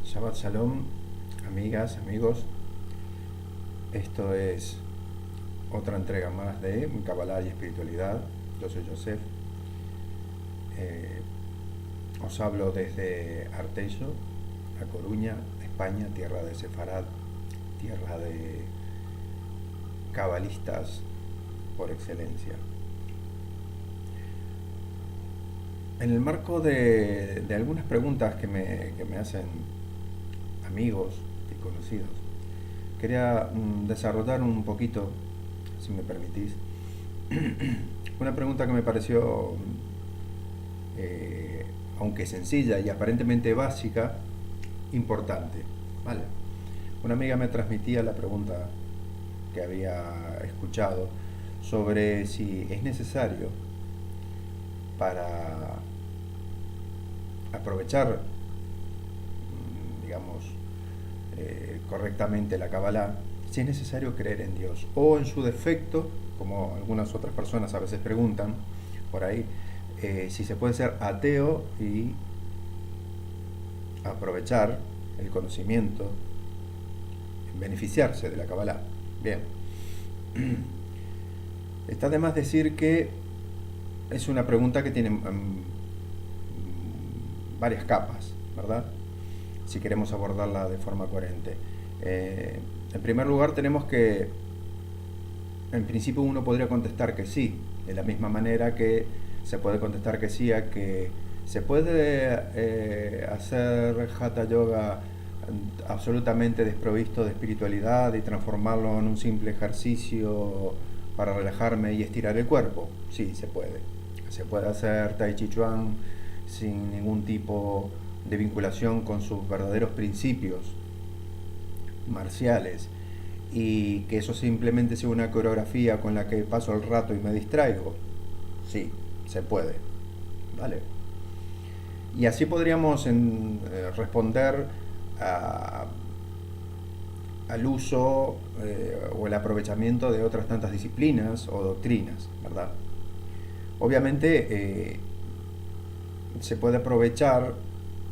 Shabbat Shalom, amigas, amigos. Esto es otra entrega más de Kabbalah y Espiritualidad. Yo soy Joseph. Eh, Os hablo desde Arteixo, A Coruña, España, tierra de Sefarad, tierra de cabalistas por excelencia. En el marco de algunas preguntas que me hacen amigos y conocidos, quería desarrollar un poquito, si me permitís, una pregunta que me pareció, aunque sencilla y aparentemente básica, importante. ¿Vale? Una amiga me transmitía la pregunta que había escuchado sobre si es necesario para aprovechar, digamos, correctamente la Kabbalah, si es necesario creer en Dios o en su defecto, como algunas otras personas a veces preguntan por ahí, si se puede ser ateo y aprovechar el conocimiento, beneficiarse de la Kabbalah. Bien, está de más decir que es una pregunta que tiene varias capas, ¿verdad? Si queremos abordarla de forma coherente. En primer lugar, tenemos que, en principio, uno podría contestar que sí, de la misma manera que se puede contestar que sí a que se puede hacer Hatha Yoga absolutamente desprovisto de espiritualidad y transformarlo en un simple ejercicio para relajarme y estirar el cuerpo. Sí, se puede. Se puede hacer Tai Chi Chuan sin ningún tipo de vinculación con sus verdaderos principios marciales y que eso simplemente sea una coreografía con la que paso el rato y me distraigo. Sí, se puede. ¿Vale? Y así podríamos responder a, al uso o el aprovechamiento de otras tantas disciplinas o doctrinas, ¿verdad? Obviamente se puede aprovechar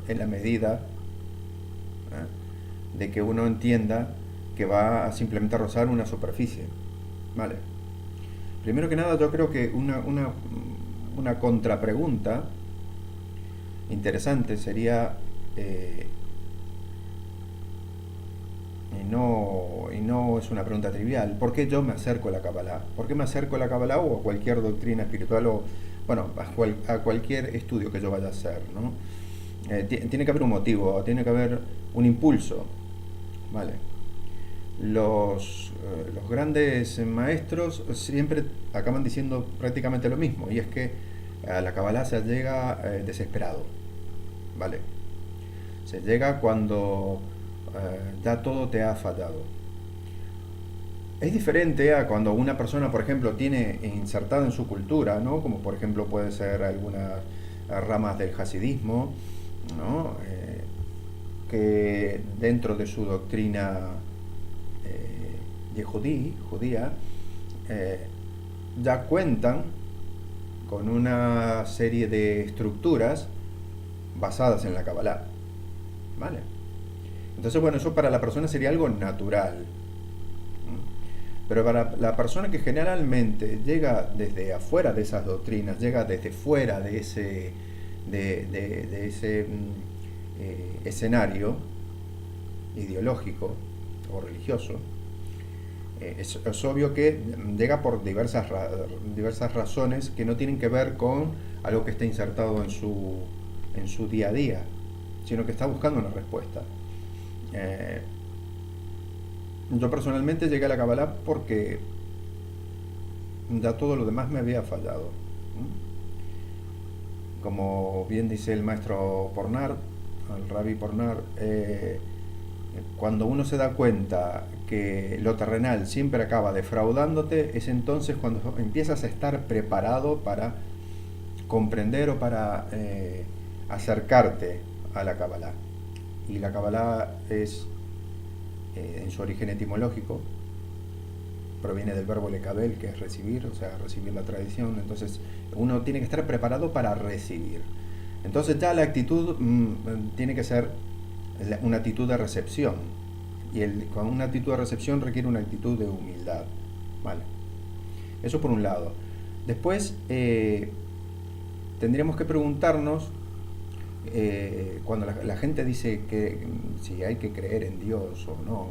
en la medida de que uno entienda que va a simplemente rozar una superficie. ¿Vale? Primero que nada, yo creo que una contrapregunta interesante sería, y no es una pregunta trivial, ¿por qué yo me acerco a la Kabbalah? ¿Por qué me acerco a la Kabbalah o a cualquier doctrina espiritual o, bueno, a cualquier estudio que yo vaya a hacer, ¿no? Tiene que haber un motivo, tiene que haber un impulso, ¿vale? Los grandes maestros siempre acaban diciendo prácticamente lo mismo, y es que a la Kabbalah se llega desesperado, ¿vale? Se llega cuando ya todo te ha fallado. Es diferente a cuando una persona, por ejemplo, tiene insertado en su cultura, ¿no? Como por ejemplo puede ser algunas ramas del hasidismo, ¿no? Que dentro de su doctrina judía, ya cuentan con una serie de estructuras basadas en la Kabbalah, ¿vale? Entonces, bueno, eso para la persona sería algo natural. Pero para la persona que generalmente llega desde afuera de esas doctrinas, llega desde fuera de ese escenario ideológico o religioso, es obvio que llega por diversas razones que no tienen que ver con algo que está insertado en su día a día, sino que está buscando una respuesta. Yo personalmente llegué a la Kabbalah porque ya todo lo demás me había fallado. Como bien dice el maestro Pornar, el Rabbi Pornar, cuando uno se da cuenta que lo terrenal siempre acaba defraudándote, es entonces cuando empiezas a estar preparado para comprender o para acercarte a la Kabbalah. Y la Kabbalah es, en su origen etimológico, proviene del verbo lekabel, que es recibir, o sea, recibir la tradición. Entonces uno tiene que estar preparado para recibir. Entonces ya la actitud tiene que ser una actitud de recepción. Y con una actitud de recepción requiere una actitud de humildad. ¿Vale? Eso por un lado. Después tendríamos que preguntarnos, cuando la gente dice que si hay que creer en Dios o no,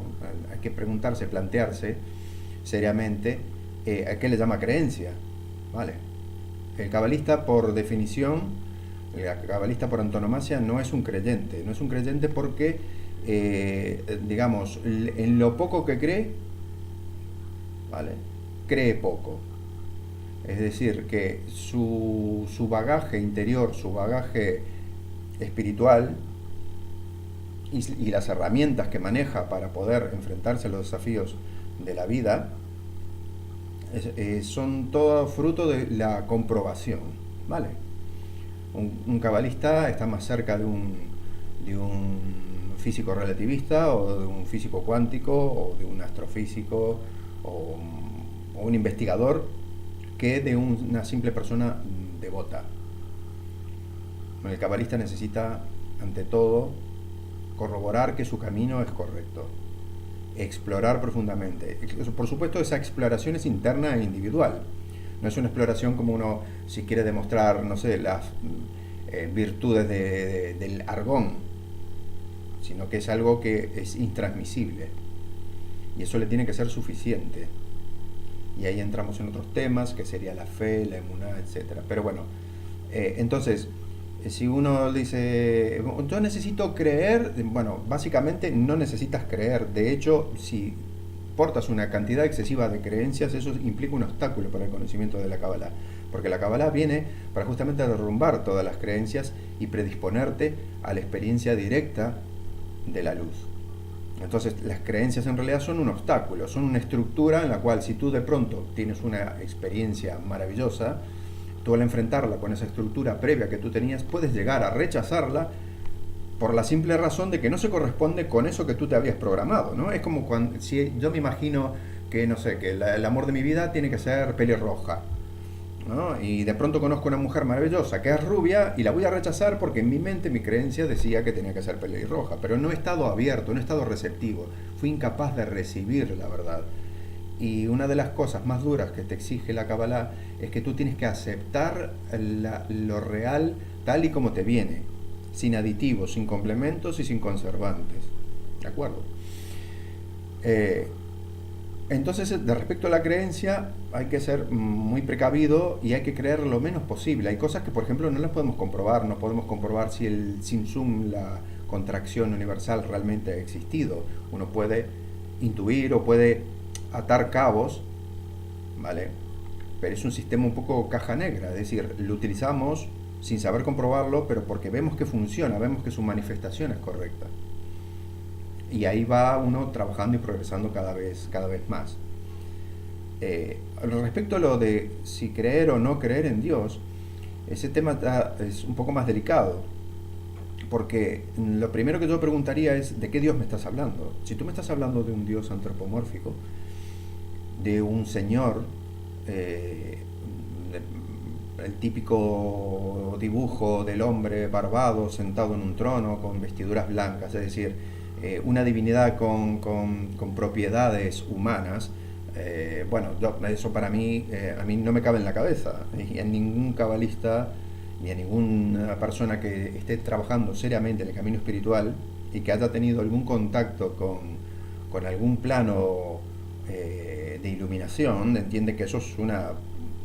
hay que preguntarse, plantearse seriamente a qué le llama creencia. ¿Vale? El cabalista, por definición, el cabalista por antonomasia no es un creyente. No es un creyente porque, digamos, en lo poco que cree, ¿vale?, cree poco. Es decir, que su bagaje interior, su bagaje espiritual y las herramientas que maneja para poder enfrentarse a los desafíos de la vida son todo fruto de la comprobación. ¿Vale? Un cabalista está más cerca de un físico relativista o de un físico cuántico o de un astrofísico o un investigador que de una simple persona devota. El cabalista necesita, ante todo, corroborar que su camino es correcto, explorar profundamente. Por supuesto, esa exploración es interna e individual. No es una exploración como uno, si quiere demostrar, no sé, las virtudes del argón, sino que es algo que es intransmisible. Y eso le tiene que ser suficiente. Y ahí entramos en otros temas, que sería la fe, la emuná, etc. Pero bueno, entonces, si uno dice, yo necesito creer, bueno, básicamente no necesitas creer. De hecho, si portas una cantidad excesiva de creencias, eso implica un obstáculo para el conocimiento de la Kabbalah. Porque la Kabbalah viene para justamente derrumbar todas las creencias y predisponerte a la experiencia directa de la luz. Entonces, las creencias en realidad son un obstáculo, son una estructura en la cual, si tú de pronto tienes una experiencia maravillosa, tú al enfrentarla con esa estructura previa que tú tenías, puedes llegar a rechazarla por la simple razón de que no se corresponde con eso que tú te habías programado, ¿no? Es como cuando, si yo me imagino que, no sé, que el amor de mi vida tiene que ser pelirroja, ¿no? Y de pronto conozco una mujer maravillosa que es rubia y la voy a rechazar porque en mi mente, mi creencia decía que tenía que ser pelirroja, pero no he estado abierto, no he estado receptivo, fui incapaz de recibir la verdad. Y una de las cosas más duras que te exige la Kabbalah es que tú tienes que aceptar lo real tal y como te viene, sin aditivos, sin complementos y sin conservantes. ¿De acuerdo? Entonces, de respecto a la creencia, hay que ser muy precavido y hay que creer lo menos posible. Hay cosas que, por ejemplo, no las podemos comprobar. No podemos comprobar si el Tzimtzum, la contracción universal, realmente ha existido. Uno puede intuir o puede atar cabos, ¿vale? Pero es un sistema un poco caja negra. Es decir, lo utilizamos sin saber comprobarlo, pero porque vemos que funciona, vemos que su manifestación es correcta. Y ahí va uno trabajando y progresando cada vez más. Respecto a lo de si creer o no creer en Dios, ese tema es un poco más delicado, porque lo primero que yo preguntaría es, ¿de qué Dios me estás hablando? Si tú me estás hablando de un Dios antropomórfico, de un señor, el típico dibujo del hombre barbado sentado en un trono con vestiduras blancas, es decir, una divinidad con propiedades humanas, bueno, eso para mí, a mí no me cabe en la cabeza, y a ningún cabalista ni a ninguna persona que esté trabajando seriamente en el camino espiritual y que haya tenido algún contacto con algún plano de iluminación, entiende que eso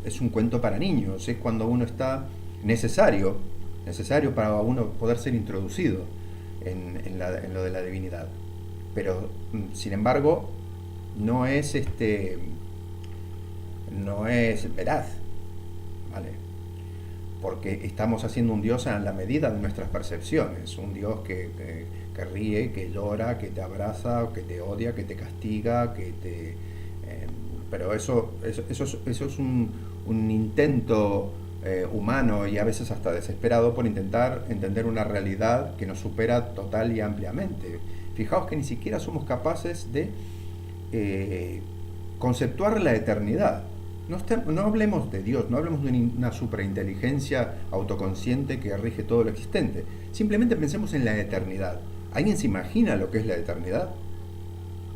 es un cuento para niños, es cuando uno está necesario para uno poder ser introducido en lo de la divinidad. Pero, sin embargo, no es veraz, ¿vale? Porque estamos haciendo un Dios a la medida de nuestras percepciones, un Dios que ríe, que llora, que te abraza, que te odia, que te castiga, pero eso es un intento humano y a veces hasta desesperado por intentar entender una realidad que nos supera total y ampliamente. Fijaos que ni siquiera somos capaces de conceptuar la eternidad. No hablemos de Dios, no hablemos de una suprainteligencia autoconsciente que rige todo lo existente. Simplemente pensemos en la eternidad. ¿Alguien se imagina lo que es la eternidad?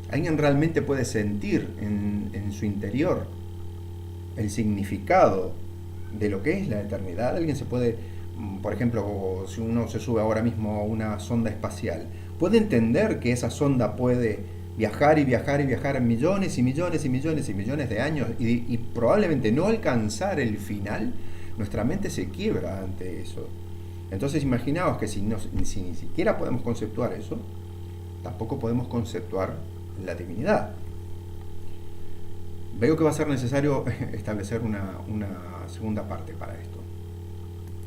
¿Alguien realmente puede sentir en su interior el significado de lo que es la eternidad? ¿Alguien se puede, por ejemplo, si uno se sube ahora mismo a una sonda espacial, puede entender que esa sonda puede viajar y viajar y viajar millones y millones y millones y millones de años y probablemente no alcanzar el final? Nuestra mente se quiebra ante eso. Entonces imaginaos que si ni siquiera podemos conceptuar eso, tampoco podemos conceptuar la divinidad. Veo que va a ser necesario establecer una segunda parte para esto.